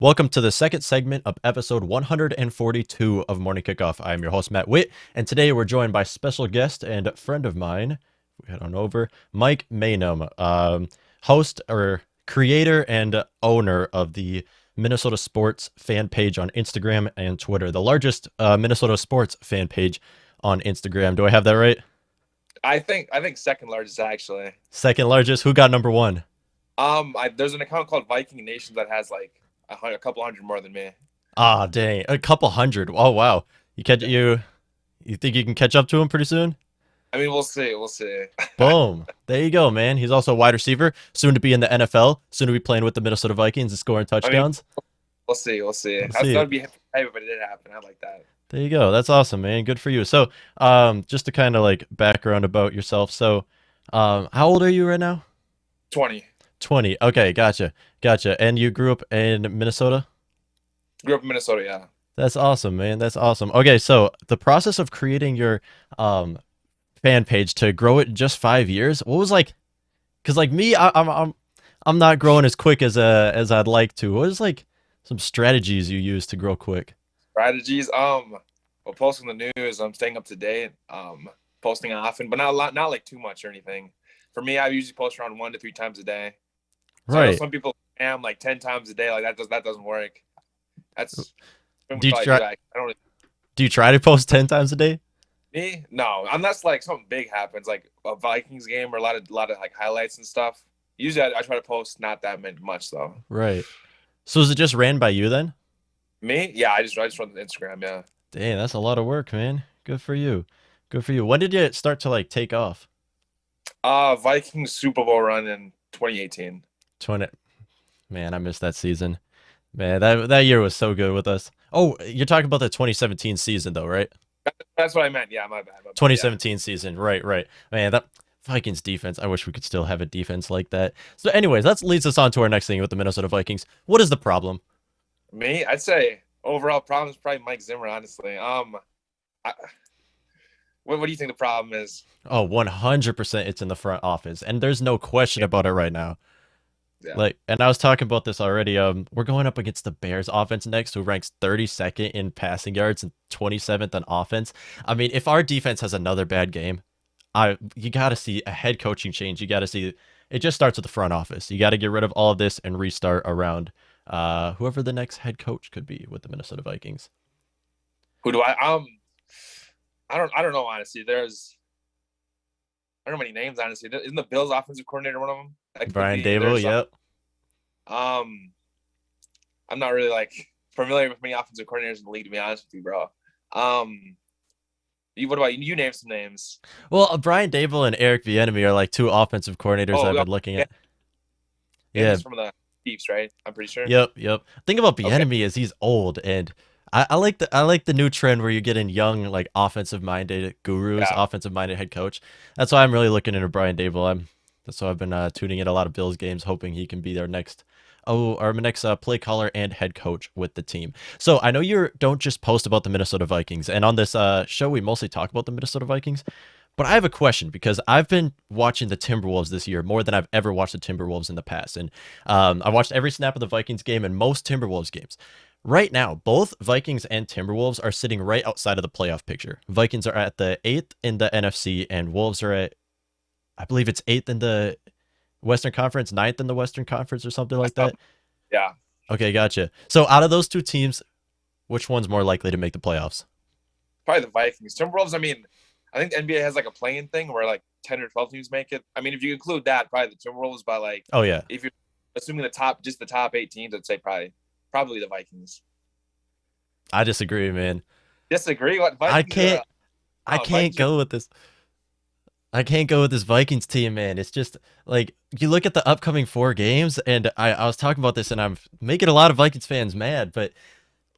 Welcome to the second segment of episode 142 of Morning Kickoff. I am your host, Matt Witt, and today we're joined by special guest and friend of mine. We head on over, Mike Maynham, host or creator and owner of the Minnesota Sports fan page on Instagram and Twitter, the largest Minnesota sports fan page on Instagram. Do I have that right? I think second largest actually. Second largest. Who got number one? There's an account called Viking Nations that has like a couple hundred more than me. Ah, dang, a couple hundred. Oh, wow. You catch Yeah. you think you can catch up to him pretty soon? I mean, we'll see. We'll see. Boom. There you go, man. He's also a wide receiver, soon to be in the NFL, soon to be playing with the Minnesota Vikings and scoring I mean, touchdowns. we'll see. We'll see. We'll That see. would be heavy, but it did happen. I like that. There you go. That's awesome, man. Good for you. So, just to kind of like background about yourself. So, how old are you right now? 20. 20. Okay, gotcha. Gotcha. And you grew up in Minnesota? Grew up in Minnesota. Yeah. That's awesome, man. That's awesome. Okay, so the process of creating your fan page to grow it in just 5 years, what was like? Because like me, I'm not growing as quick as I'd like to. What is like some strategies you use to grow quick? Strategies. Well, posting the news. I'm staying up to date. Posting often, but not a lot. Not like too much or anything. For me, I usually post around 1 to 3 times a day. So I know Right. some people am like 10 times a day. Like that doesn't work. That's Do you probably do try that. I don't really. do you try to post 10 times a day? Me? No, unless like something big happens, like a Vikings game or a lot of like highlights and stuff. Usually, I try to post not that much though. Right. So is it just ran by you then? Me? Yeah, I just run the Instagram. Yeah. Dang, that's a lot of work, man. Good for you. Good for you. When did you start to like take off? Vikings Super Bowl run in 2018. 20. Man, I missed that season. Man, that year was so good with us. Oh, you're talking about the 2017 season though, right? That's what I meant. Yeah, my bad. My bad. Yeah. 2017 season. Right, right. Man, that Vikings defense. I wish we could still have a defense like that. So, anyways, that leads us on to our next thing with the Minnesota Vikings. What is the problem? Me? I'd say overall problem is probably Mike Zimmer. Honestly. I, what do you think the problem is? Oh, 100% it's in the front office. And there's no question Yeah. about it right now. Yeah. Like, and I was talking about this already. We're going up against the Bears offense next, who ranks 32nd in passing yards and 27th on offense. I mean, if our defense has another bad game, I you got to see a head coaching change. You got to see it just starts with the front office. You got to get rid of all of this and restart around whoever the next head coach could be with the Minnesota Vikings. Who do I? I don't know. Honestly, I don't know many names. Honestly, isn't the Bills offensive coordinator one of them? That could Brian be. Dable, yep. Um, I'm not really like familiar with many offensive coordinators in the league, to be honest with you, bro. Um, what about you? You name some names. Well, Brian Dable and Eric Bieniemy are like two offensive coordinators Oh, I've been looking yeah, at. and Yeah, he's from the Chiefs, right? I'm pretty sure. yep, yep. Thing about Okay. Bieniemy is he's old, and I like the new trend where you're getting young, like offensive minded gurus, Yeah. offensive minded head coach. That's why I'm really looking into Brian Dable. That's why I've been tuning in a lot of Bills games, hoping he can be their next our next play caller and head coach with the team. So I know you don't just post about the Minnesota Vikings, and on this show we mostly talk about the Minnesota Vikings. But I have a question because I've been watching the Timberwolves this year more than I've ever watched the Timberwolves in the past. And I watched every snap of the Vikings game and most Timberwolves games. Right now, both Vikings and Timberwolves are sitting right outside of the playoff picture. Vikings are at the eighth in the NFC, and Wolves are at, I believe it's eighth in the Western Conference, ninth in the Western Conference, or something like that. Yeah. Okay, gotcha. So out of those two teams, which one's more likely to make the playoffs? Probably the Vikings. Timberwolves. I mean, I think the NBA has like a playing thing where like 10 or 12 teams make it. I mean, if you include that, probably the Timberwolves. But like, Oh yeah, if you're assuming just the top 8 teams, I'd say probably the Vikings. I disagree, man. Disagree? What I Vikings? can't. I can't Vikings are go with this. I can't go with this Vikings team, man. It's just like you look at the upcoming four games, and I was talking about this, and I'm making a lot of Vikings fans mad, but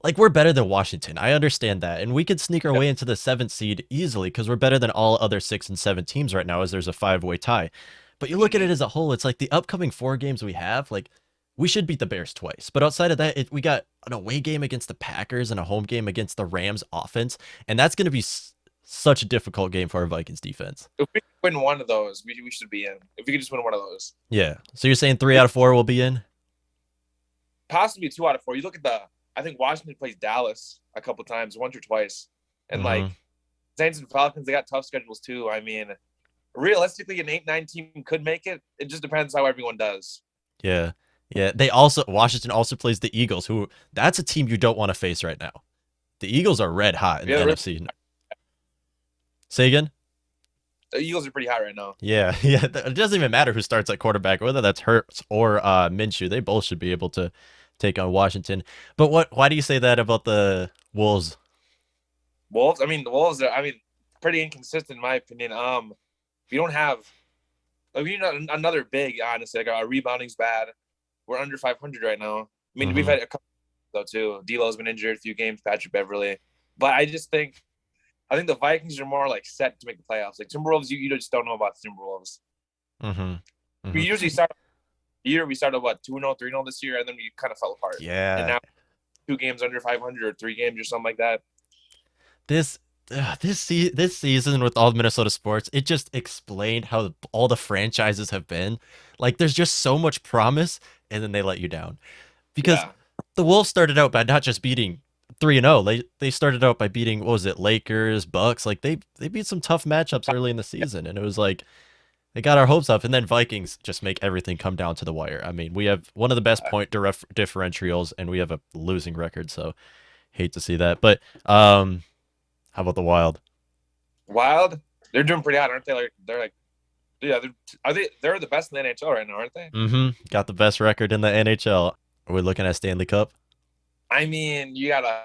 like we're better than Washington. I understand that, and we could sneak our way into the seventh seed easily because we're better than all other 6 and 7 teams right now, as there's a five-way tie. But you look at it Mhm. as a whole, it's like the upcoming four games we have, like we should beat the Bears twice. But outside of that, we got an away game against the Packers and a home game against the Rams offense, and that's going to be such a difficult game for our Vikings defense. If we win one of those, we should be in. If we could just win one of those. Yeah. So you're saying 3 out of 4 will be in? possibly 2 out of 4. You look at I think Washington plays Dallas a couple times, once or twice, and like Mm-hmm. Saints and Falcons, they got tough schedules too. I mean, realistically, an 8-9 team could make it. It just depends how everyone does. Yeah. Yeah. They also Washington also plays the Eagles, who that's a team you don't want to face right now. The Eagles are red hot in the Yeah, NFC. Say again? the Eagles are pretty high right now. Yeah, yeah. It doesn't even matter who starts at quarterback, whether that's Hurts or Minshew. They both should be able to take on Washington. But what? Why do you say that about the Wolves? Wolves, I mean, the Wolves are, pretty inconsistent in my opinion. We don't have, like, we need another big, honestly. Like, our rebounding's bad. We're under 500 right now. I mean, we've Mm-hmm. had a couple though too. D'Lo's been injured a few games. Patrick Beverly, but I think the Vikings are more like set to make the playoffs. Like Timberwolves, you just don't know about the Timberwolves. Mm-hmm. Mm-hmm. We usually start the year. We started what 2-0, 3-0 this year, and then we kind of fell apart. And Yeah. now 2 games under 500 or 3 games or something like that. This this season with all Minnesota sports, it just explained how all the franchises have been. Like, there's just so much promise, and then they let you down. Because Yeah, the Wolves started out by not just beating 3-0. They started out by beating, what was it, Lakers, Bucks. Like, they beat some tough matchups early in the season, and it was like they got our hopes up, and then Vikings just make everything come down to the wire. I mean, we have one of the best point differentials, and we have a losing record, so hate to see that. But how about the Wild? Wild. They're doing pretty hot, aren't they? Like they're like, yeah. They're the best in the NHL right now, aren't they? Mm-hmm. Got the best record in the NHL. Are we looking at Stanley Cup? I mean, you gotta.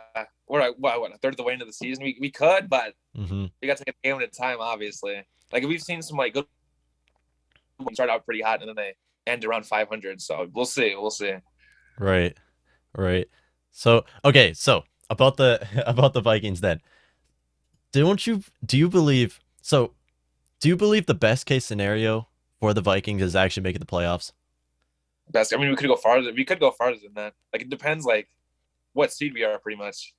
We're like what a third of the way into the season. We could, but Mm-hmm. you got to take a game at a time. Obviously, like we've seen some like good ones start out pretty hot and then they end around 500. So we'll see. We'll see. Right. Right. So okay, so about the about the Vikings then. Do you believe so do you believe the best case scenario for the Vikings is actually making the playoffs? Best. I mean, we could go farther. We could go farther than that. Like it depends, like what seed we are, pretty much.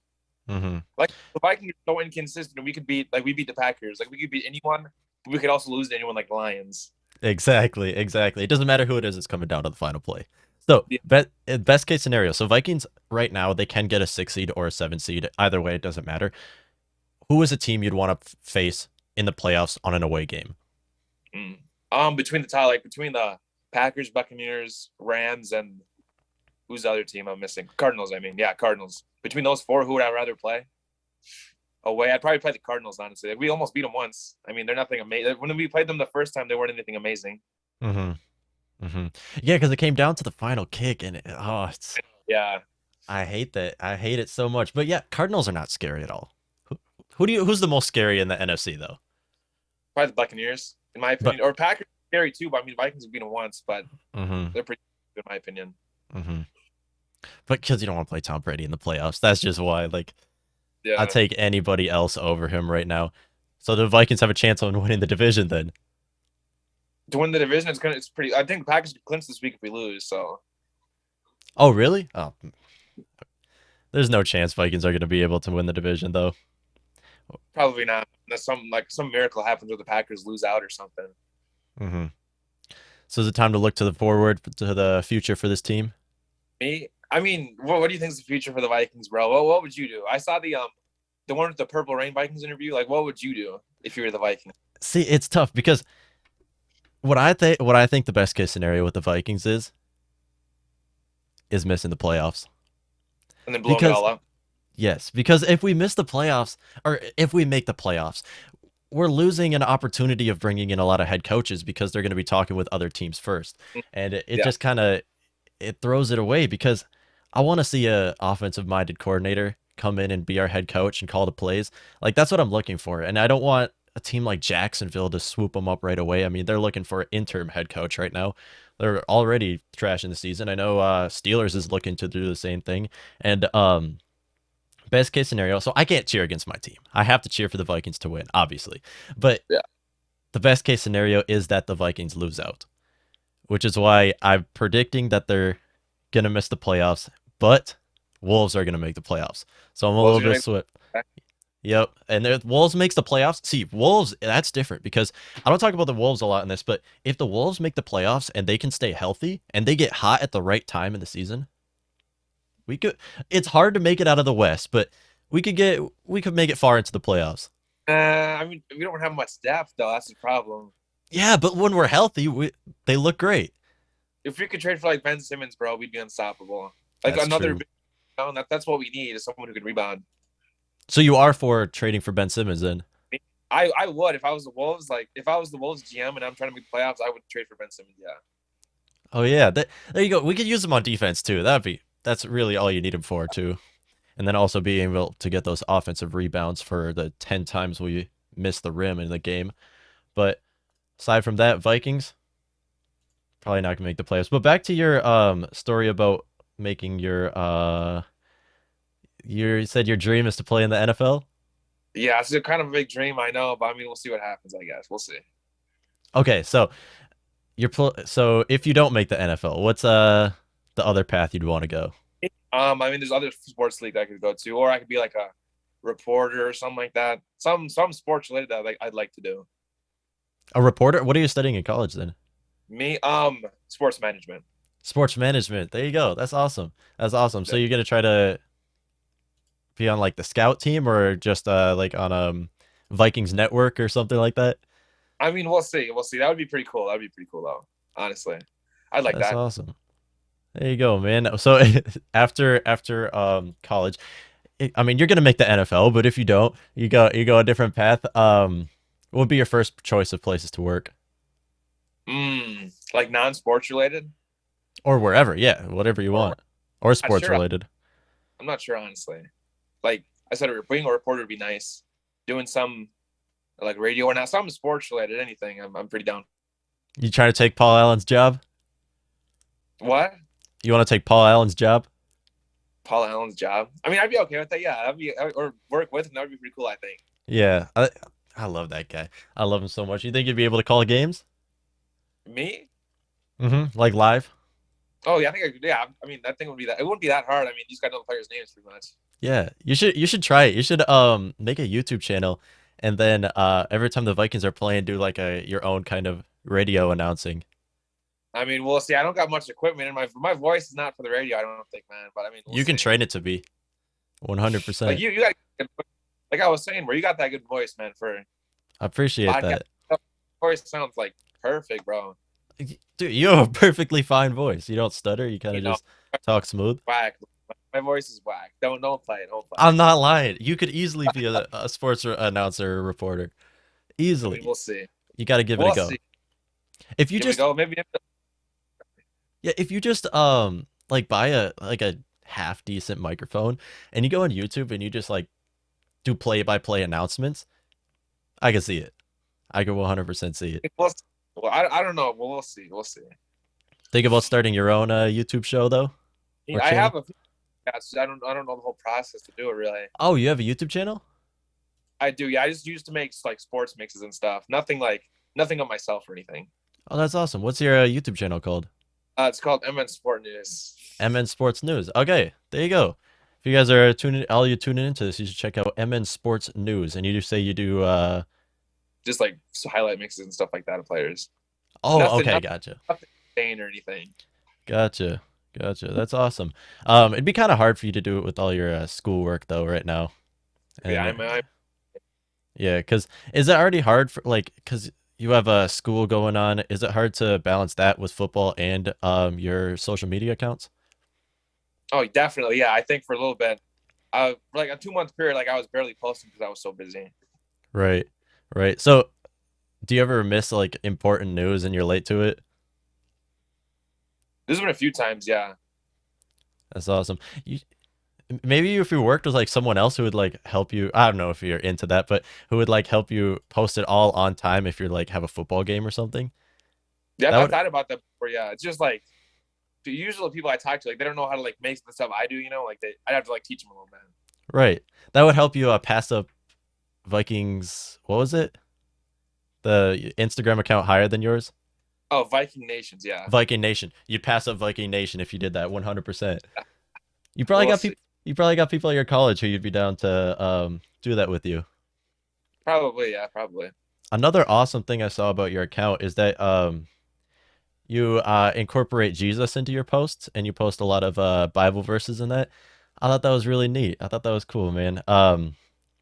Mm-hmm. Like the Vikings are so inconsistent. We could beat, like we beat the Packers. Like we could beat anyone, but we could also lose to anyone, like the Lions. Exactly, exactly. It doesn't matter who it is, it's coming down to the final play. So, Yeah. best case scenario. So Vikings right now they can get a 6 seed or a 7 seed. Either way, it doesn't matter. Who is a team you'd want to face in the playoffs on an away game? Mm. Between the top, like between the Packers, Buccaneers, Rams, and who's the other team I'm missing? Cardinals. I mean, yeah, Cardinals. Between those four, who would I rather play? Away, I'd probably play the Cardinals. Honestly, like, we almost beat them once. I mean, they're nothing amazing. When we played them the first time, they weren't anything amazing. Mm-hmm. Mm-hmm. Yeah, because it came down to the final kick, and Yeah, I hate that. I hate it so much. But yeah, Cardinals are not scary at all. Who's the most scary in the NFC though? probably the Buccaneers, in my But opinion, or Packers. Are scary too, but I mean, Vikings have beat them once, but mm-hmm, they're pretty good, in my opinion. mm-hmm. But because you don't want to play Tom Brady in the playoffs, that's just why. Like, I'd Yeah, take anybody else over him right now. So the Vikings have a chance on winning the division then. to win the division, it's pretty. I think the Packers could clinch this week if we lose. So Oh, really? Oh, there's no chance Vikings are going to be able to win the division though. probably not. Unless some miracle happens where the Packers lose out or something. Mm-hmm. So is it time to look to the forward to the future for this team? Me, I mean, what do you think is the future for the Vikings, bro? What would you do? I saw the one with the Purple Rain Vikings interview. Like, what would you do if you were the Vikings? See, it's tough because what I think the best case scenario with the Vikings is missing the playoffs. And then blowing it Because all up. yes, because if we miss the playoffs or if we make the playoffs, we're losing an opportunity of bringing in a lot of head coaches because they're going to be talking with other teams first. And it Yeah, just kind of it throws it away because I want to see a offensive minded coordinator come in and be our head coach and call the plays. Like that's what I'm looking for. And I don't want a team like Jacksonville to swoop them up right away. I mean, they're looking for an interim head coach right now. They're already trashing the season. I know Steelers is looking to do the same thing. And best case scenario, so I can't cheer against my team. I have to cheer for the Vikings to win, obviously. But yeah. the best case scenario is that the Vikings lose out, which is why I'm predicting that they're gonna miss the playoffs, but Wolves are gonna make the playoffs. So I'm a What was little your bit name? sweat. Yep, and if Wolves makes the playoffs. See, Wolves that's different because I don't talk about the Wolves a lot in this, but if the Wolves make the playoffs and they can stay healthy and they get hot at the right time in the season, We could. It's hard to make it out of the West, but we could make it far into the playoffs. I mean, we don't have much depth though. That's the problem. Yeah, but when we're healthy, they look great. If we could trade for like Ben Simmons, bro, we'd be unstoppable. Like That's another true. big rebound, that's what we need is someone who can rebound. So you are for trading for Ben Simmons then? I would if I was the Wolves. Like if I was the Wolves GM and I'm trying to make the playoffs, I would trade for Ben Simmons. Yeah. Oh yeah, there you go. We could use him on defense too. That's really all you need him for too. And then also being able to get those offensive rebounds for the 10 times we miss the rim in the game. But aside from that, Vikings probably not gonna make the playoffs. But back to your story about making you said your dream is to play in the NFL. Yeah, it's a kind of a big dream, I know, but I mean, we'll see what happens. I guess we'll see. Okay, so so if you don't make the NFL, what's the other path you'd want to go? I mean, there's other sports league I could go to, or I could be like a reporter or something like that. Some sports related that like I'd like to do. A reporter? What are you studying in college then? Me, sports management. Sports management. There you go. That's awesome. That's awesome. So you're gonna try to be on like the scout team or just like on Vikings network or something like that? I mean, we'll see. We'll see. That would be pretty cool. That would be pretty cool, though. Honestly, I'd like That's that. awesome. There you go, man. So after college, I mean, you're gonna make the NFL, but if you don't, you go a different path. What would be your first choice of places to work Like non-sports related, or wherever? Yeah, whatever you or want, or not sports sure. related. I'm not sure honestly. Like I said, being a reporter would be nice. Doing some like radio or not, some sports related, anything. I'm pretty down. You trying to take Paul Allen's job? What? You want to take Paul Allen's job? Paul Allen's job. I mean, I'd be okay with that. Yeah, or work with him. That would be pretty cool. I think. Yeah, I love that guy. I love him so much. You think you'd be able to call games? Me? Like live? Oh yeah, I think I could. Yeah, I mean, that thing would be that. It wouldn't be that hard. I mean, you just got to know the players' names pretty much. Yeah, you should try it. You should make a YouTube channel, and then every time the Vikings are playing, do like a your own kind of radio announcing. I mean, we'll see. I don't got much equipment, and my voice is not for the radio. I don't think, man. But I mean, we'll You can see. train it to be Like 100%. you got like I was saying, where you got that good voice, man, for I appreciate podcast. that. Voice sounds like perfect, bro. Dude, you have a perfectly fine voice. You don't stutter. You kind You of know, just talk smooth. whack. My voice is whack. Don't play it. Don't play it. I'm not lying. You could easily be a sports announcer or reporter. I mean, Easily. we'll see. You got to give it a We'll go. see. If you Here we just go. Maybe Yeah, if you just like buy a half decent microphone and you go on YouTube and you just like do play-by-play announcements, I can see it. I can 100% see it. we'll see. Well, I don't know. We'll see. We'll see. Think about starting your own YouTube show though or I have channel. a few podcasts. I don't know the whole process to do it really. Oh, you have a YouTube channel? I do. Yeah, I just used to make like sports mixes and stuff. Nothing on myself or anything. Oh, that's awesome. What's your YouTube channel called? It's called mnsportnews. MN Sports News. Okay, there you go. If you guys are all you tuning into this, you should check out MN Sports News. And you just say you do. Just like highlight mixes and stuff like that of players. Oh, Nothing, okay, nothing gotcha, insane or anything. gotcha, gotcha. That's awesome. It'd be kind of hard for you to do it with all your schoolwork though right now. Yeah, And I'm yeah, because is it already hard for like because you have a school going on? Is it hard to balance that with football and your social media accounts? Oh, definitely. Yeah, I think for a little bit, for like a 2 month period, like I was barely posting because I was so busy. Right, right. So, do you ever miss like important news and you're late to it? There's been a few times. Yeah, That's awesome. You maybe if you worked with like someone else who would like help you. I don't know if you're into that, but who would like help you post it all on time if you're like have a football game or something. yeah. That I've would thought about that before. Yeah, it's just like usually people I talk to, like they don't know how to like make the stuff I do. Like I'd have to like teach them a little bit. right. That would help you pass up Vikings. What was it? The Instagram account higher than yours? Oh, Viking Nations. Yeah, Viking Nation. You'd pass up Viking Nation if you did that 100%. You probably we'll got see. people you probably got people at your college who you'd be down to do that with you. Probably. Yeah, probably. Another awesome thing I saw about your account is that you incorporate Jesus into your posts, and you post a lot of Bible verses in that. I thought that was really neat. I thought that was cool, man.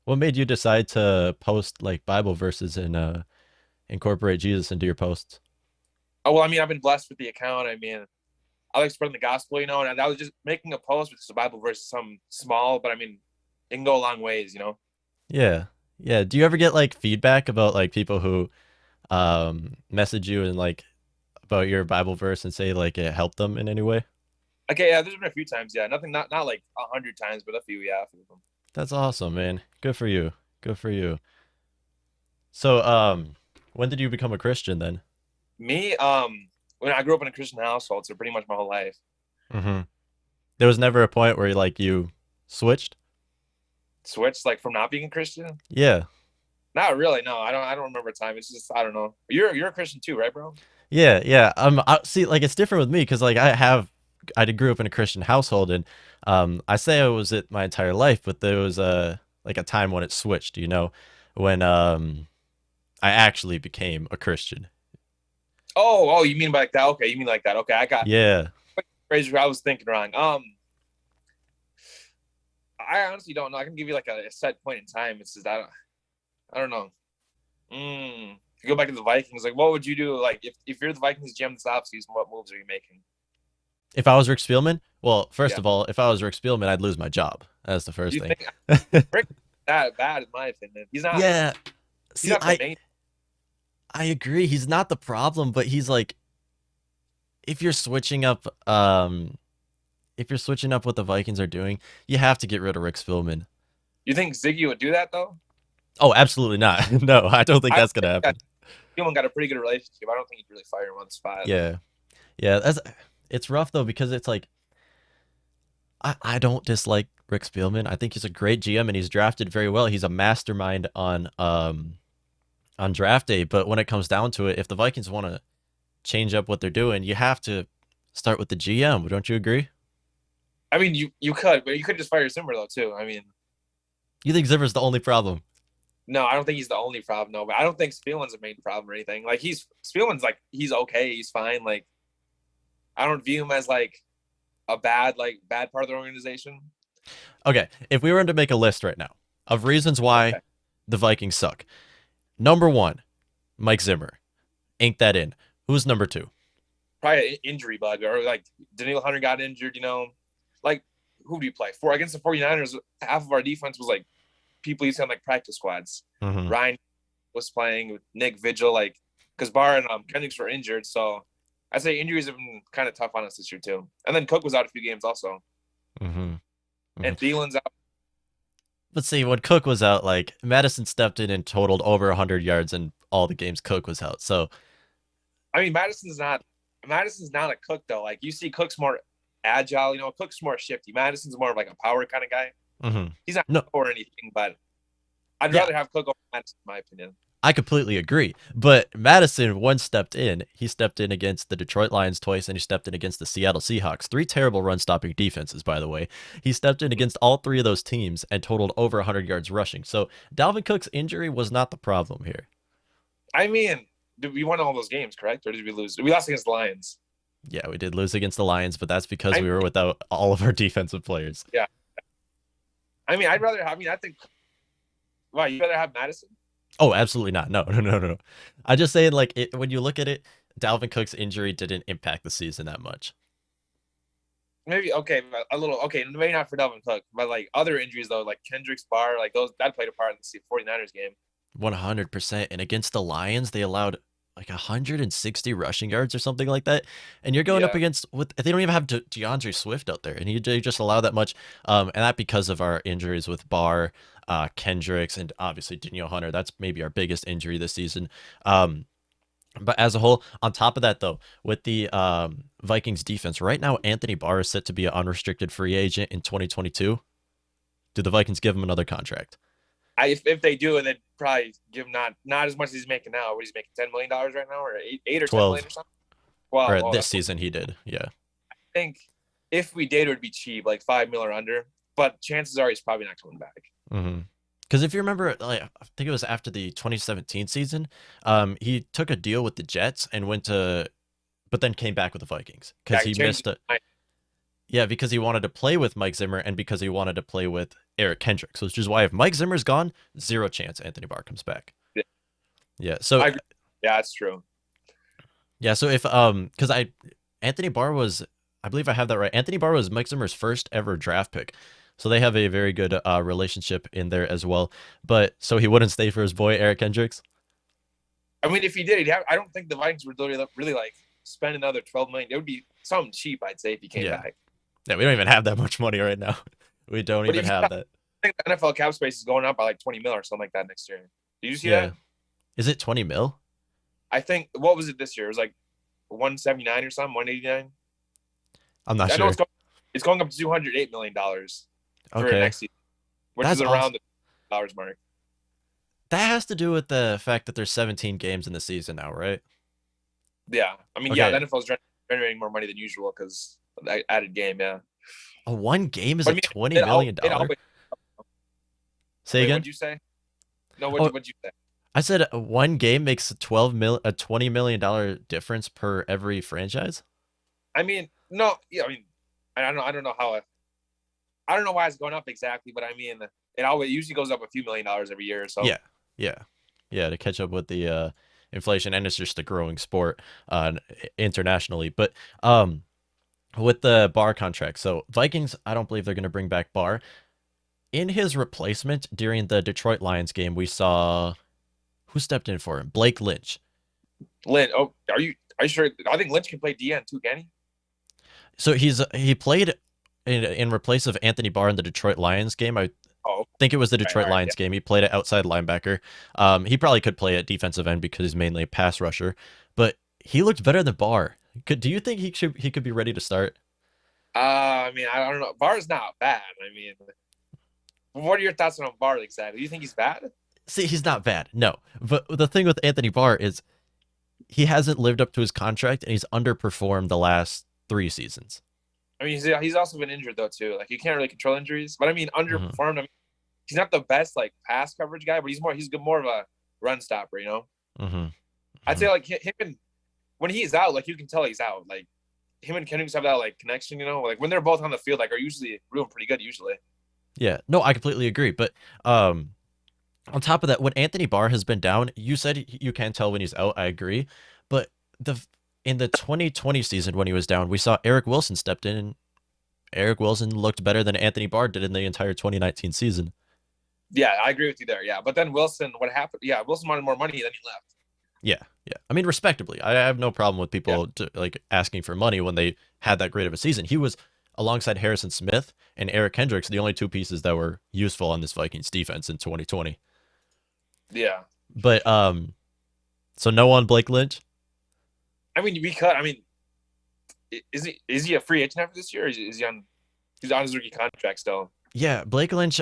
What made you decide to post like Bible verses and incorporate Jesus into your posts? Oh well, I mean, I've been blessed with the account. I mean, I like spreading the gospel, and I was just making a post with just a Bible verse, some small, but I mean, it can go a long ways. Yeah, yeah. Do you ever get like feedback about like people who message you and like about your Bible verse and say like it helped them in any way? Okay, yeah, there's been a few times, yeah, nothing, not like 100 times, but a few, yeah, a few of them. That's awesome, man. Good for you. Good for you. So, when did you become a Christian then? Me, when I grew up in a Christian household, so pretty much my whole life. Mm-hmm. There was never a point where like you switched. Switched like from not being a Christian. Yeah, Not really, no. I don't remember a time. It's just I don't know. You're a Christian too, right, bro? yeah, yeah. See, like it's different with me because like I grew up in a Christian household, and I say I was it my entire life, but there was a like a time when it switched. When I actually became a Christian. Oh, you mean like that? Okay, you mean like that? Okay, I got Yeah. crazy. I was thinking wrong. I honestly don't know. I can give you like a set point in time. It's just I don't know. If you go back to the Vikings, like what would you do? Like if you're the Vikings GM this offseason, what moves are you making? If I was Rick Spielman, well, first Yeah. of all, if I was Rick Spielman, I'd lose my job. That's the first You thing. think Rick that bad in my opinion? He's not. Yeah. He's See, not the main. I agree. He's not the problem, but he's like if you're switching up if you're switching up what the Vikings are doing, you have to get rid of Rick Spielman. You think Ziggy would do that though? Oh, absolutely not. No, I don't think I that's gonna think that happen. Spielman got a pretty good relationship. I don't think he'd really fire him on the spot. Yeah. Yeah, that's it's rough though because it's like I don't dislike Rick Spielman. I think he's a great GM and he's drafted very well. He's a mastermind on draft day, but when it comes down to it, if the Vikings want to change up what they're doing, you have to start with the GM. Don't you agree? I mean, you could, but you could just fire Zimmer though too. I mean, You think Zimmer's the only problem? no, I don't think he's the only problem. No, but I don't think Spielman's a main problem or anything. Like Spielman's like he's okay, he's fine. Like I don't view him as like a bad part of the organization. Okay, if we were to make a list right now of reasons why Okay, the Vikings suck, number one, Mike Zimmer. Ink that in. Who's number two? probably an injury bug or like Daniil Hunter got injured. Like who do you play for against the 49ers? Half of our defense was like people used to have like practice squads. Mm-hmm. Ryan was playing with Nick Vigil, like because Barr and Kendricks were injured. So I say injuries have been kind of tough on us this year too. And then Cook was out a few games also, Mm-hmm. Mm-hmm. and Thielen's out. But see, when Cook was out, like Madison stepped in and totaled over 100 yards in all the games Cook was out. So I mean, Madison's not a Cook though. Like you see, Cook's more agile. Cook's more shifty. Madison's more of like a power kind of guy. mm-hmm. He's not No, or anything, but I'd yeah, rather have Cook over Madison, in my opinion. I completely agree. But Madison once stepped in. He stepped in against the Detroit Lions twice, and he stepped in against the Seattle Seahawks. Three terrible run stopping defenses, by the way. He stepped in against all three of those teams and totaled over 100 yards rushing. So Dalvin Cook's injury was not the problem here. I mean, we won all those games, correct? Or did we lose? We lost against the Lions. Yeah, we did lose against the Lions, but that's because I we mean, were without all of our defensive players. yeah. I mean, I'd rather have. I mean, I think. Wow, you'd rather have Madison? Oh, absolutely not. No, no, no, no. I just saying, like, when you look at it, Dalvin Cook's injury didn't impact the season that much. Maybe okay, a little okay, maybe not for Delvin Cook, but like other injuries though, like Kendrick's Barr, like those that played a part in the 49ers game. 100%. And against the Lions, they allowed like 160 rushing yards or something like that. And you're going up Yeah. against with they don't even have DeAndre Swift out there, and you just allow that much. And that because of our injuries with Barr, Kendricks, and obviously Danielle Hunter. That's maybe our biggest injury this season. But as a whole, on top of that, though, with the Vikings defense right now, Anthony Barr is set to be an unrestricted free agent in 2022. Do the Vikings give him another contract? If they do, and they'd probably give him not as much as he's making now. What he's making $10 million right now, or eight or 10 million 12, or something. Wow, or oh, this that's cool. season he did. Yeah. I think if we did, it would be cheap, like 5 mil or under. But chances are he's probably not coming back. Mm-hmm. Because if you remember, like, I think it was after the 2017 season, he took a deal with the Jets and went to but then came back with the Vikings because Yeah, he he changed missed his a mind. yeah, because he wanted to play with Mike Zimmer and because he wanted to play with Eric Kendricks, which is why if Mike Zimmer's gone, zero chance Anthony Barr comes back. Yeah, Yeah. So I agree. Yeah, that's true. yeah, so if because I Anthony Barr was I believe I have that right. Anthony Barr was Mike Zimmer's first ever draft pick. So they have a very good relationship in there as well. But so he wouldn't stay for his boy Eric Kendricks. I mean, if he did, he'd have. I don't think the Vikings would really like spend another 12 million. It would be something cheap, I'd say, if he came Yeah. back. Yeah, we don't even have that much money right now. We don't But even if have I that. think the NFL cap space is going up by like 20 mil or something like that next year. Did you see Yeah. that? Is it 20 mil? I think what was it this year? It was like 179 or something, 189. I'm not I know sure. it's going up to $208 million for Okay. next season, which is That's around awesome. the dollars mark. That has to do with the fact that there's 17 games in the season now, right? Yeah, I mean, yeah, Okay. the NFL's generating more money than usual because of that added game. Yeah, A one game is but a I mean, 20 million it dollar. always. Say Wait, again? what'd you say? No, Oh, what'd you say? I said one game makes a 20 million dollar difference per every franchise. I mean, no, yeah, I mean, I don't know how, I don't know why it's going up exactly, but I mean, it usually goes up a few $1 million every year or so. Yeah. Yeah. Yeah, to catch up with the inflation, and it's just a growing sport internationally. But with the Barr contract. So Vikings, I don't believe they're going to bring back Barr. In his replacement during the Detroit Lions game, we saw who stepped in for him? Blake Lynch. Lynn, oh, are you sure? I think Lynch can play DN too, can he? So he played in replace of Anthony Barr in the Detroit Lions game. I Oh, think it was the right, all Detroit right, yeah, Lions game. He played at outside linebacker. He probably could play at defensive end because he's mainly a pass rusher, but he looked better than Barr. Do you think he could be ready to start? I mean, I don't know. Barr's not bad. I mean, what are your thoughts on Barr exactly? Do you think he's bad? See, he's not bad, no. But the thing with Anthony Barr is he hasn't lived up to his contract and he's underperformed the last 3 seasons. I mean, he's also been injured though too. Like you can't really control injuries. But I mean, Mm-hmm. underperformed. I mean, he's not the best like pass coverage guy, but he's more of a run stopper. You know, Mm-hmm. I'd say like him and when he's out, like you can tell he's out. Like him and Kendricks have that like connection. You know, like when they're both on the field, like are usually doing pretty good. Usually, Yeah, no, I completely agree. But on top of that, when Anthony Barr has been down, you said you can tell when he's out. I agree, but the in the 2020 season when he was down, we saw Eric Wilson stepped in, and Eric Wilson looked better than Anthony Barr did in the entire 2019 season. yeah, I agree with you there. Yeah, but then Wilson, what happened? Yeah, Wilson wanted more money, then he left. Yeah, yeah. I mean, respectably, I have no problem with Yeah, people like asking for money when they had that great of a season. He was alongside Harrison Smith and Eric Kendricks, the only two pieces that were useful on this Vikings defense in 2020. yeah. But so no one Blake Lynch. I mean, we cut. I mean, is he a free agent after this year? Or is he on? He's on his rookie contract still. Yeah, Blake Lynch.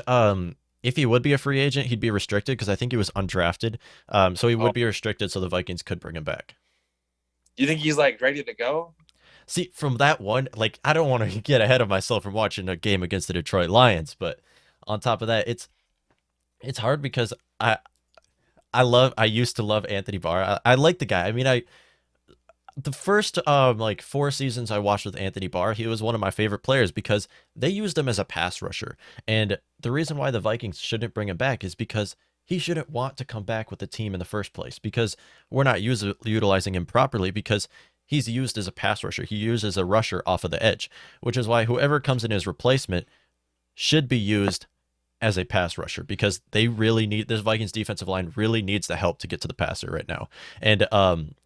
If he would be a free agent, he'd be restricted because I think he was undrafted. So he Oh, would be restricted, so the Vikings could bring him back. you think he's like ready to go? See, from that one, like I don't want to get ahead of myself from watching a game against the Detroit Lions, but on top of that, it's hard because I used to love Anthony Barr. I like the guy. I mean, I the first like 4 seasons I watched with Anthony Barr, he was one of my favorite players because they used him as a pass rusher. And the reason why the Vikings shouldn't bring him back is because he shouldn't want to come back with the team in the first place because we're not utilizing him properly because he's used as a pass rusher. He used as a rusher off of the edge, which is why whoever comes in his replacement should be used as a pass rusher because they really need this Vikings defensive line really needs the help to get to the passer right now. And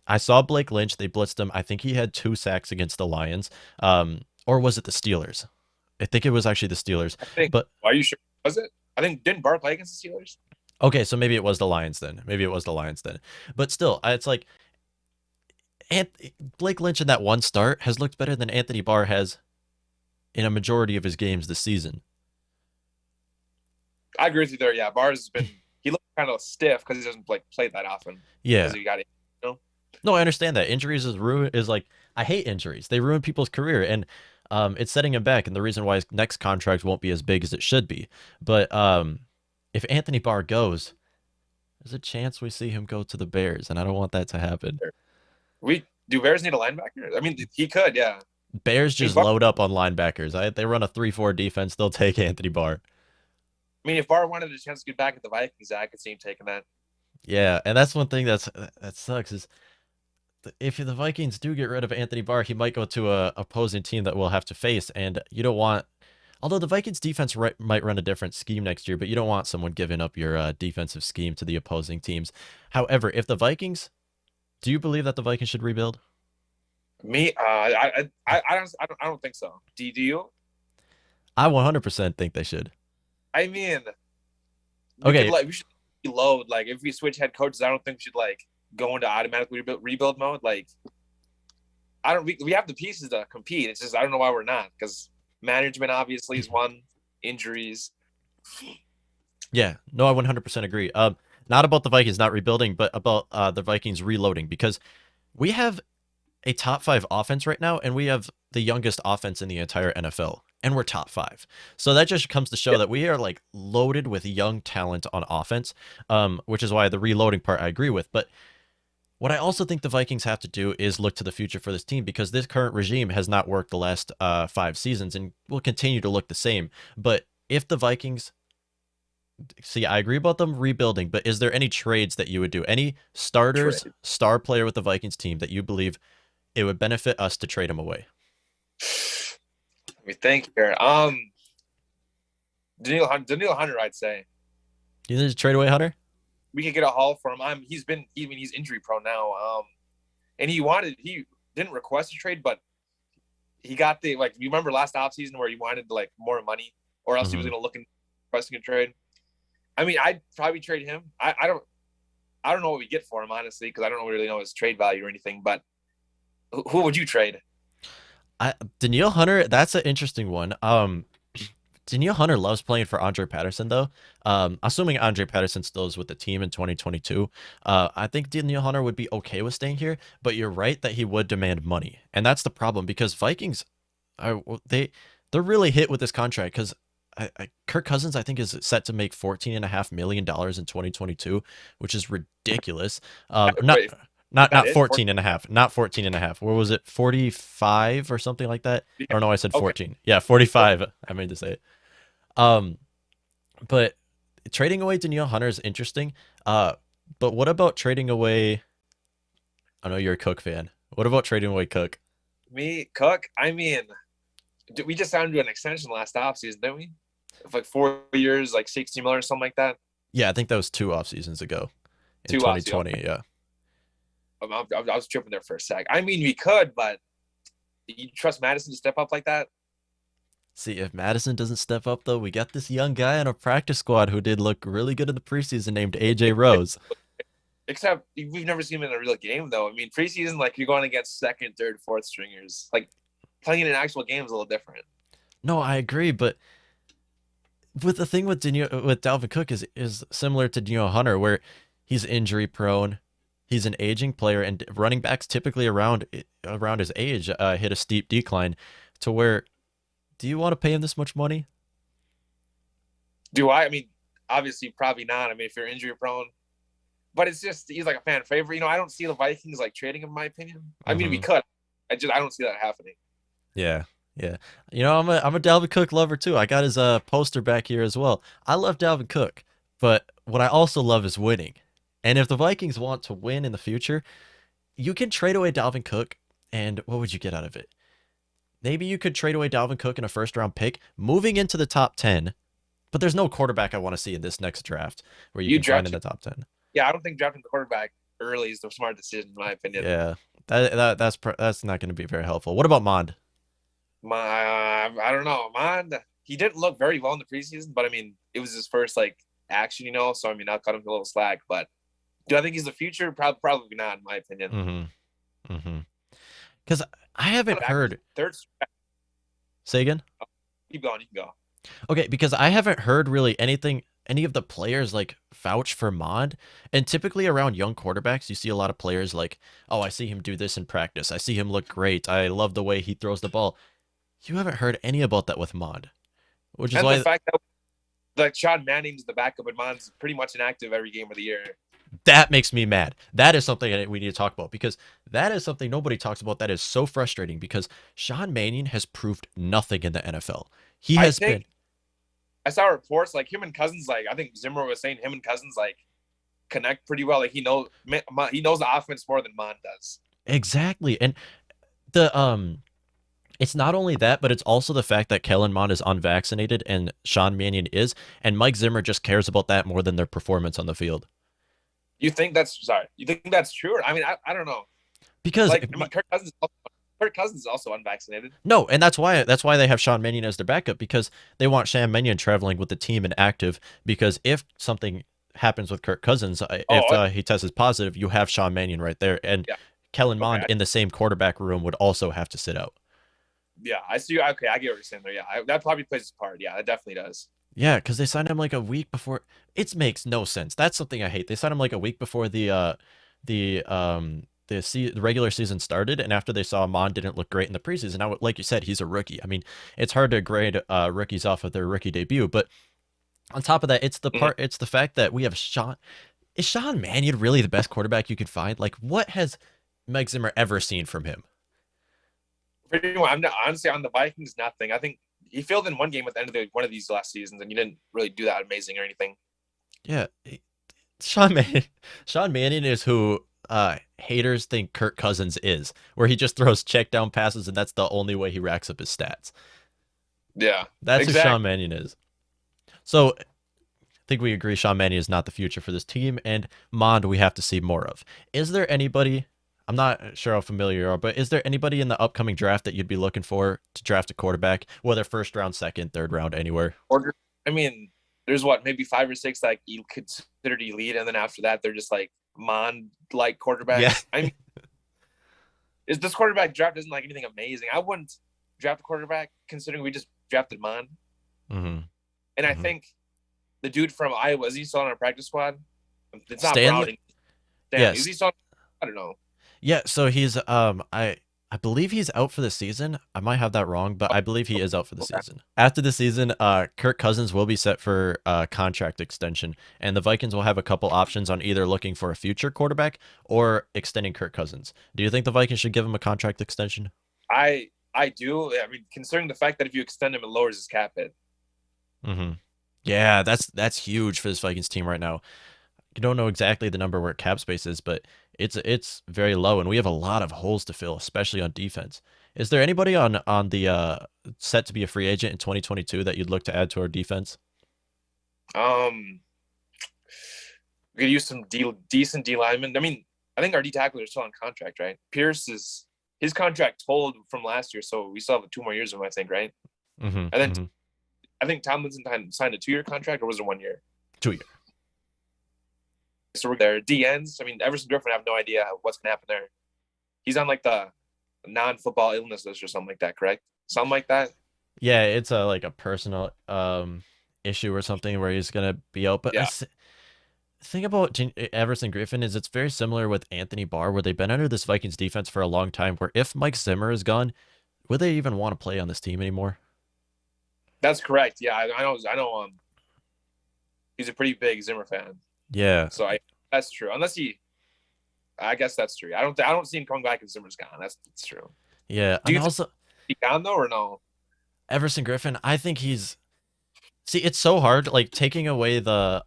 I saw Blake Lynch. They blitzed him. I think he had 2 sacks against the Lions. Or was it the Steelers? I think it was actually the Steelers. I think. But Are you sure? Was it? I think didn't Barr play against the Steelers? okay, so maybe it was the Lions then. Maybe it was the Lions then. But still, it's like Blake Lynch in that one start has looked better than Anthony Barr has in a majority of his games this season. I agree with you there. Yeah, Barr's been he looked kind of stiff because he doesn't like play that often Yeah. because he got it. You know? No, I understand that. Injuries is like I hate injuries. They ruin people's career and it's setting him back and the reason why his next contract won't be as big as it should be. But if Anthony Barr goes, there's a chance we see him go to the Bears and I don't want that to happen. We Do Bears need a linebacker? I mean, he could, yeah. Bears I mean, just load up on linebackers. They run a 3-4 defense. They'll take Anthony Barr. if Barr wanted a chance to get back at the Vikings, I could see him taking that. Yeah, and that's one thing that sucks is if the Vikings do get rid of Anthony Barr, he might go to a opposing team that we'll have to face, and you don't want. Although the Vikings defense might run a different scheme next year, but you don't want someone giving up your defensive scheme to the opposing teams. However, if the Vikings, do you believe that the Vikings should rebuild? Me, I don't think so. Do you? I 100% think they should. I mean, Okay, we should load like if we switch head coaches. I don't think we should like go into automatically rebuild mode. Like, I don't. We have the pieces to compete. It's just I don't know why we're not because management obviously is one. Injuries. yeah, no, I 100% agree. Not about the Vikings not rebuilding, but about the Vikings reloading because we have a top 5 offense right now, and we have the youngest offense in the entire NFL, and we're top 5. So that just comes to show Yeah. that we are like loaded with young talent on offense, which is why the reloading part I agree with. But what I also think the Vikings have to do is look to the future for this team because this current regime has not worked the last 5 seasons and will continue to look the same. But if the Vikings see, I agree about them rebuilding, but is there any trades that you would do? Any starters, Trade. star player with the Vikings team that you believe it would benefit us to trade him away? Let me think here. Daniil Hunter, I'd say You think trade away Hunter? we could get a haul for him. He's injury prone now. And he didn't request a trade, but he got the like. You remember last offseason where he wanted like more money, or else he was Mm-hmm. going to look in requesting a trade. I mean, I'd probably trade him. I don't know what we get for him honestly because I don't really know his trade value or anything. But who would you trade? Daniil Hunter, that's an interesting one. Daniil Hunter loves playing for Andre Patterson, though. Assuming Andre Patterson still is with the team in 2022, I think Daniil Hunter would be okay with staying here. But you're right that he would demand money, and that's the problem because Vikings, are they're really hit with this contract because Kirk Cousins, I think, is set to make $14.5 million in 2022, which is ridiculous. Not Wait, is not that not it? 14 and a half, not 14 and a half. What was it? 45 or something like that? Yeah. Or no, I said Okay. 14. Yeah, 45. I meant to say it. Um, but trading away Danielle Hunter is interesting. But what about trading away? I know you're a Cook fan. What about trading away Cook? Me, Cook. I mean, we just signed to an extension last offseason, didn't we? Of like 4 years, like 60 million or something like that. Yeah, I think that was 2 off seasons ago in Two offseason. 2020. Yeah. I was tripping there for a sec. I mean, we could, but you trust Madison to step up like that? See, if Madison doesn't step up, though, we got this young guy on a practice squad who did look really good in the preseason named AJ Rose. Except we've never seen him in a real game, though. I mean, preseason, like you're going against second, third, fourth stringers. Like playing in an actual game is a little different. No, I agree, but with the thing with with Dalvin Cook is similar to Danielle Hunter, where he's injury prone, he's an aging player, and running backs typically around his age hit a steep decline. To where, do you want to pay him this much money? Do I? I mean, obviously, probably not. I mean, if you're injury prone, but it's just he's like a fan favorite. I don't see the Vikings like trading him, in my opinion. I mean, we Hmm. could. I don't see that happening. Yeah, yeah. I'm a Dalvin Cook lover too. I got his poster back here as well. I love Dalvin Cook, but what I also love is winning. And if the Vikings want to win in the future, you can trade away Dalvin Cook, and what would you get out of it? Maybe you could trade away Dalvin Cook in a first round pick, moving into the top 10. But there's no quarterback I want to see in this next draft where you You can find draft in the top 10. Yeah, I don't think drafting the quarterback early is the smart decision, in my opinion. Yeah, that's not going to be very helpful. What about Mond? I don't know, man. He didn't look very well in the preseason, but I mean, it was his first like action, So I mean, I'll cut him a little slack. But do I think he's the future? Probably not, in my opinion. Mm-hmm. Mm-hmm. Because I haven't heard. Third. Say again. Keep going. You can go. Okay, because I haven't heard really any of the players like vouch for Mond. And typically around young quarterbacks, you see a lot of players like, oh, I see him do this in practice. I see him look great. I love the way he throws the ball. You haven't heard any about that with Mond, which is And why. the fact that like Sean Manning's the backup and Mon's pretty much inactive every game of the year. That makes me mad. That is something we need to talk about because that is something nobody talks about. That is so frustrating because Sean Mannion has proved nothing in the NFL. He I has been think I saw reports like him and Cousins. Like I think Zimmer was saying, him and Cousins like connect pretty well. Like he knows the offense more than Mon does. exactly. And the it's not only that, but it's also the fact that Kellen Mond is unvaccinated and Sean Mannion is, and Mike Zimmer just cares about that more than their performance on the field. You think that's sorry? You think that's true? Or, I mean, I don't know. Because Like I mean, Kirk Cousins is also unvaccinated. no, and that's why they have Sean Mannion as their backup because they want Sean Mannion traveling with the team and active. Because if something happens with Kirk Cousins, if Oh he tests positive, you have Sean Mannion right there, and yeah. Kellen Mond Okay. in the same quarterback room would also have to sit out. Yeah, I see. Okay, I get what you're saying there. Yeah, that probably plays its part. Yeah, it definitely does. Yeah, because they signed him like a week before. It makes no sense. That's something I hate. They signed him like a week before the regular season started, and after they saw Mon didn't look great in the preseason. Now, like you said, he's a rookie. I mean, it's hard to grade rookies off of their rookie debut, but on top of that, Mhm. it's the fact that we have Sean. Is Sean Mannion really the best quarterback you could find? Like, what has Mike Zimmer ever seen from him? Pretty much, I'm not, honestly on the Vikings. Nothing. I think he failed in one game at the end of one of these last seasons, and he didn't really do that amazing or anything. Yeah, Sean Mannion. Sean Mannion is who haters think Kirk Cousins is, where he just throws check down passes and that's the only way he racks up his stats. Yeah, That's who Sean exactly. Mannion is. So I think we agree Sean Mannion is not the future for this team, and Mond we have to see more of. Is there anybody? I'm not sure how familiar you are, but is there anybody in the upcoming draft that you'd be looking for to draft a quarterback, whether first round, second, third round, anywhere? Or I mean, there's what maybe five or six like you considered elite, and then after that they're just like Mon like Yeah. quarterbacks. I mean, is this quarterback draft isn't like anything amazing. I wouldn't draft a quarterback considering we just drafted Mon, Mm-hmm. and I Mm-hmm. think the dude from Iowa is he still on our practice squad? It's not Stanley. Browning. Stanley is Yes. he still? I don't know. Yeah, so he's I believe he's out for the season. I might have that wrong, but I believe he is out for the Okay. season. After the season, Kirk Cousins will be set for a contract extension, and the Vikings will have a couple options on either looking for a future quarterback or extending Kirk Cousins. Do you think the Vikings should give him a contract extension? I do. I mean, considering the fact that if you extend him, it lowers his cap hit. Mm-hmm. Yeah, that's huge for this Vikings team right now. You don't know exactly the number where cap space is, but it's very low, and we have a lot of holes to fill, especially on defense. Is there anybody on the set to be a free agent in 2022 that you'd look to add to our defense? Um, we could use some decent D linemen. I mean, I think our D tacklers are still on contract, right? Pierce is his contract told from last year, so we still have 2 more years of him, I think, right? Mm-hmm, And then mm-hmm. I think Tomlinson signed a 2 year contract, or was it 1 year? 2 year. So we're there. D ends. I mean, Everson Griffin, I have no idea what's gonna happen there. He's on like the non-football illness list or something like that, correct? Something like that. Yeah, it's a like a personal issue or something where he's gonna be out. But Yeah. thing about Everson Griffin is it's very similar with Anthony Barr, where they've been under this Vikings defense for a long time. Where if Mike Zimmer is gone, would they even want to play on this team anymore? That's correct. Yeah, I know. I know. He's a pretty big Zimmer fan, Yeah, so that's true. Unless he, I guess that's true. I don't see him coming back if Zimmer's gone. That's true. yeah, Do and you think also he's gone though, or no? Everson Griffin, I think he's see, it's so hard like taking away the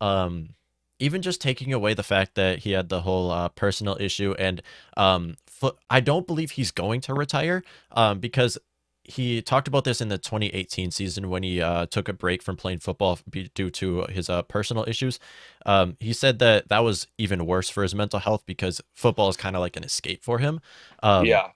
even just taking away the fact that he had the whole personal issue and I don't believe he's going to retire because he talked about this in the 2018 season when he took a break from playing football due to his personal issues. He said that that was even worse for his mental health because football is kind of like an escape for him. Um, Yeah,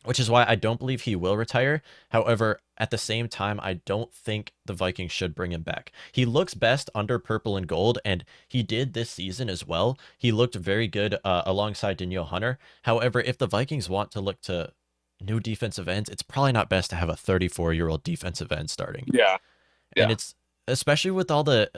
which is why I don't believe he will retire. However, at the same time, I don't think the Vikings should bring him back. He looks best under purple and gold, and he did this season as well. He looked very good alongside Danielle Hunter. However, if the Vikings want to look to new defensive ends, it's probably not best to have a 34-year-old defensive end starting. yeah, And yeah, it's especially with all the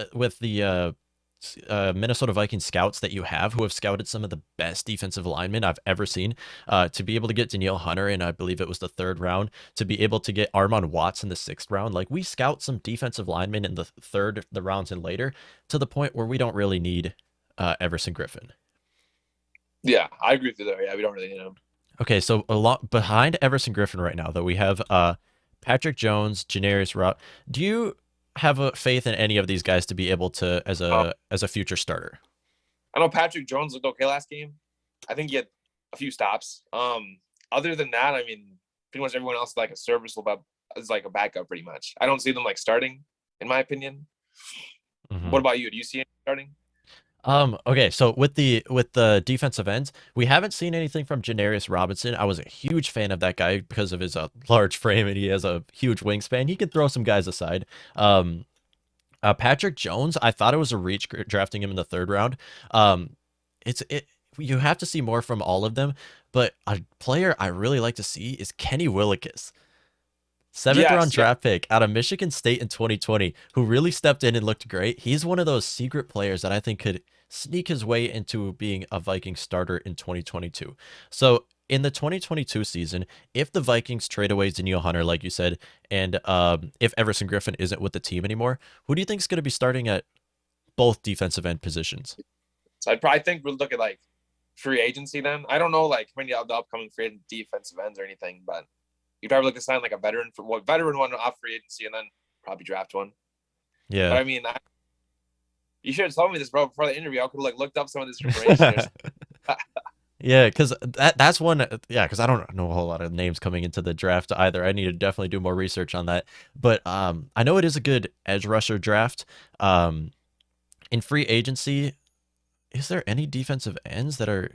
Minnesota Vikings scouts that you have who have scouted some of the best defensive linemen I've ever seen. To be able to get Danielle Hunter in, I believe it was the third round, to be able to get Armon Watts in the sixth round. Like we scout some defensive linemen in the rounds and later to the point where we don't really need Everson Griffin. Yeah, I agree with you there. Yeah, we don't really need him. Okay, so a lot behind Everson Griffin right now, though we have Patrick Jones, Janarius Rout. Do you have a faith in any of these guys to be able to Um, as a future starter? I know Patrick Jones looked okay last game. I think he had a few stops. Other than that, I mean, pretty much everyone else is like a serviceable, is like a backup pretty much. I don't see them like starting, in my opinion. What Mhm. about you? Do you see any starting? Okay, so with the defensive ends, we haven't seen anything from Janarius Robinson. I was a huge fan of that guy because of his large frame and he has a huge wingspan. He can throw some guys aside. Um, Patrick Jones, I thought it was a reach drafting him in the third round. Um, it you have to see more from all of them, but a player I really like to see is Kenny Willekes. Seventh round Yes, yeah. draft pick out of Michigan State in 2020, who really stepped in and looked great. He's one of those secret players that I think could sneak his way into being a Viking starter in 2022. So in the 2022 season, if the Vikings trade away Daniil Hunter, like you said, and if Everson Griffin isn't with the team anymore, who do you think is going to be starting at both defensive end positions? So I'd probably think we'll look at like free agency then. I don't know like many of the upcoming free agent defensive ends or anything, but you'd probably look to sign like a veteran for what veteran one off free agency and then probably draft one. But Yeah. I mean, you should have told me this, bro, before the interview. I could have like looked up some of this information. Yeah, because that's one. Yeah, because I don't know a whole lot of names coming into the draft either. I need to definitely do more research on that. But I know it is a good edge rusher draft. Um, in free agency, is there any defensive ends that are?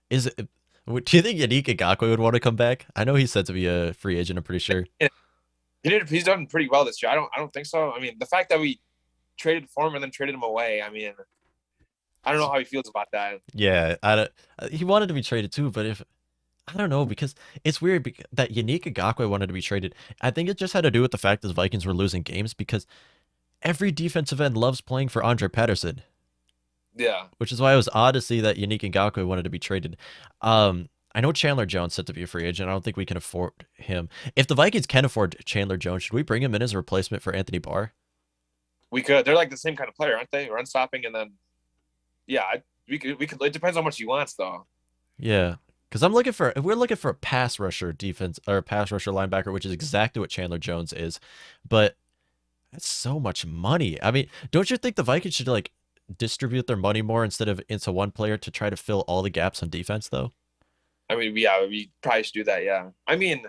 Is it? Do you think Yannick Ngakoue would want to come back? I know he's said to be a free agent. I'm pretty sure. He's done pretty well this year. I don't think so. I mean, the fact that we traded for him and then traded him away. I mean, I don't know how he feels about that. Yeah, I don't, he wanted to be traded too, but if I don't know because it's weird that Yannick Ngakoue wanted to be traded. I think it just had to do with the fact that the Vikings were losing games because every defensive end loves playing for Andre Patterson, Yeah, which is why it was odd to see that Yannick Ngakoue wanted to be traded. I know Chandler Jones said to be a free agent. I don't think we can afford him. If the Vikings can afford Chandler Jones, should we bring him in as a replacement for Anthony Barr? we could. They're like the same kind of player, aren't they? Run stopping and then yeah, we could. We could. It depends on how much he wants, though. Yeah, because we're looking for a pass rusher defense or a pass rusher linebacker, which is exactly what Chandler Jones is, but that's so much money. I mean, don't you think the Vikings should like distribute their money more instead of into one player to try to fill all the gaps on defense, though? I mean, yeah, we probably should do that. Yeah. I mean,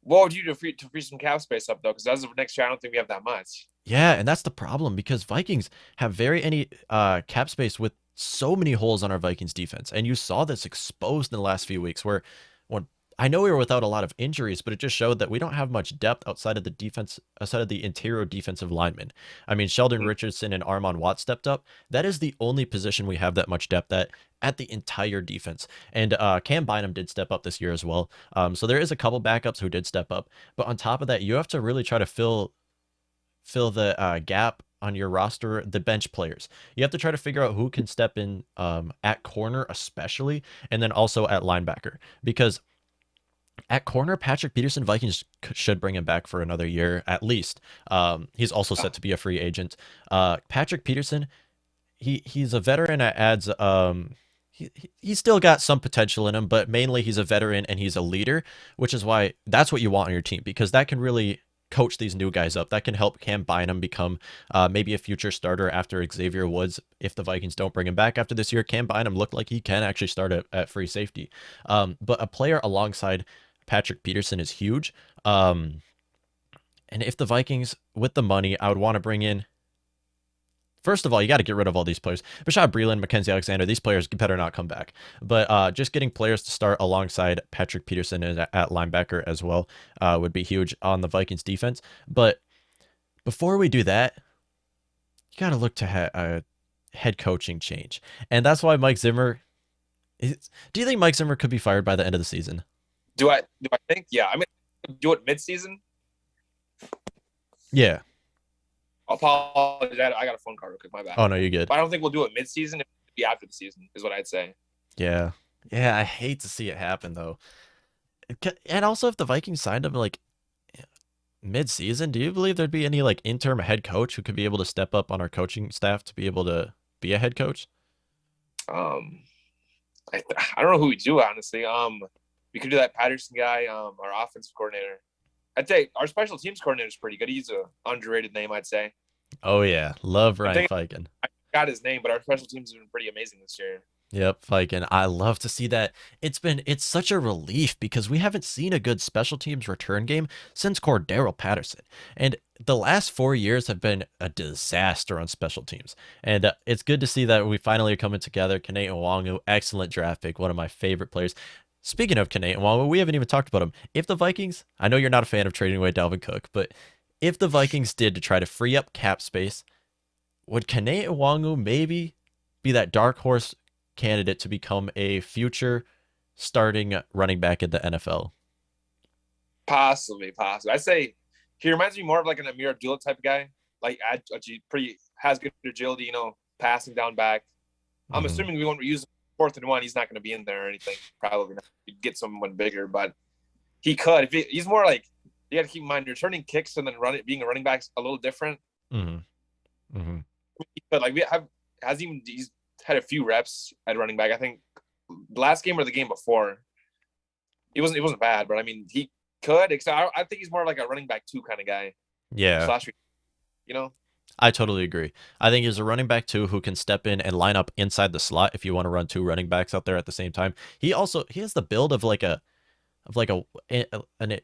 what would you do to free some cap space up though? Because as of next year, I don't think we have that much. Yeah, and that's the problem because Vikings have very any cap space with so many holes on our Vikings defense. And you saw this exposed in the last few weeks where when I know we were without a lot of injuries, but it just showed that we don't have much depth outside of the defense, outside of the interior defensive linemen. I mean, Sheldon Mm. Richardson and Armon Watt stepped up. That is the only position we have that much depth at the entire defense. And Cam Bynum did step up this year as well. So there is a couple backups who did step up. But on top of that, you have to really try to fill the gap on your roster, the bench players. You have to try to figure out who can step in at corner, especially, and then also at linebacker. Because at corner, Patrick Peterson, Vikings should bring him back for another year at least. He's also set to be a free agent. Patrick Peterson, he's a veteran that adds he's still got some potential in him, but mainly he's a veteran and he's a leader, which is why that's what you want on your team because that can really coach these new guys up. That can help Cam Bynum become maybe a future starter after Xavier Woods. If the Vikings don't bring him back after this year, Cam Bynum looked like he can actually start at free safety. But a player alongside Patrick Peterson is huge. And if the Vikings, with the money, I would want to bring in. First of all, you got to get rid of all these players. Bashad Breeland, Mackenzie Alexander, these players better not come back. But just getting players to start alongside Patrick Peterson at linebacker as well would be huge on the Vikings defense. But before we do that, you got to look to a head coaching change. And that's why Mike Zimmer. Do you think Mike Zimmer could be fired by the end of the season? Do I think? Yeah. I mean, do it mid-season. Yeah. I'll apologize. I got a phone call real quick. My bad. Oh, no, you're good. But I don't think we'll do it mid-season. It'll be after the season, is what I'd say. Yeah. Yeah, I hate to see it happen, though. And also, if the Vikings signed him like mid-season, do you believe there'd be any like interim head coach who could be able to step up on our coaching staff to be able to be a head coach? Um, I don't know who we do, honestly. We could do that Patterson guy, our offensive coordinator. I'd say our special teams coordinator is pretty good. He's a underrated name, I'd say. Oh yeah, love I'm Ryan thinking Feigen. I got his name, but our special teams have been pretty amazing this year. Yep, Feigen. I love to see that. It's such a relief because we haven't seen a good special teams return game since Cordero Patterson. And the last 4 years have been a disaster on special teams. And it's good to see that we finally are coming together. Kane Nwangu, excellent draft pick, one of my favorite players. Speaking of Kane Nwangu, we haven't even talked about him. If the Vikings, I know you're not a fan of trading away Dalvin Cook, but if the Vikings did to try to free up cap space, would Kane Nwangu maybe be that dark horse candidate to become a future starting running back in the NFL? Possibly. I'd say he reminds me more of like an Amir Abdullah type of guy. Like pretty has good agility, passing down back. I'm Mm-hmm. assuming we won't use 4th and 1. He's not going to be in there or anything. Probably not. He'd get someone bigger, but he could. If he's more like, you got to keep in mind returning kicks and then being a running back's a little different. Mm-hmm. Mm-hmm. But like he's had a few reps at running back. I think the last game or the game before, it wasn't bad, but I mean he could. Except I think he's more like a running back 2 kind of guy. Yeah, Slash, you know. I totally agree. I think he's a running back too who can step in and line up inside the slot if you want to run two running backs out there at the same time. He has the build of like an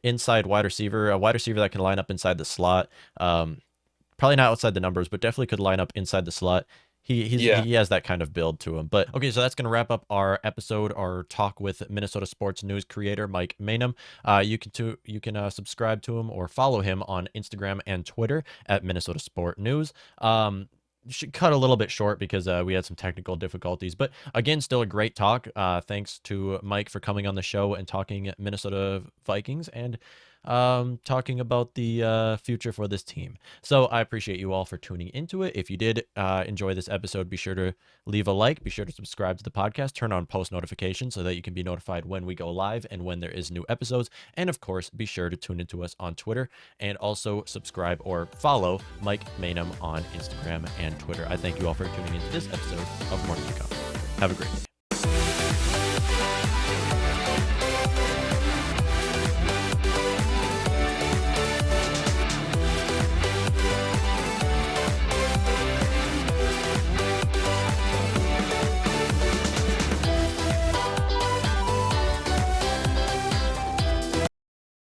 inside wide receiver, a wide receiver that can line up inside the slot. Probably not outside the numbers, but definitely could line up inside the slot. Yeah. He has that kind of build to him. But okay, so that's gonna wrap up our episode, our talk with Minnesota sports news creator Mike Maynham. You can subscribe to him or follow him on Instagram and Twitter at Minnesota Sport News. Should cut a little bit short because we had some technical difficulties, but again, still a great talk. Thanks to Mike for coming on the show and talking Minnesota Vikings and talking about the future for this team. So I appreciate you all for tuning into it. If you did enjoy this episode, be sure to leave a like, be sure to subscribe to the podcast, turn on post notifications so that you can be notified when we go live and when there is new episodes. And of course, be sure to tune into us on Twitter and also subscribe or follow Mike Maynham on Instagram and Twitter. I thank you all for tuning into this episode of Morning Kickoff. Have a great day.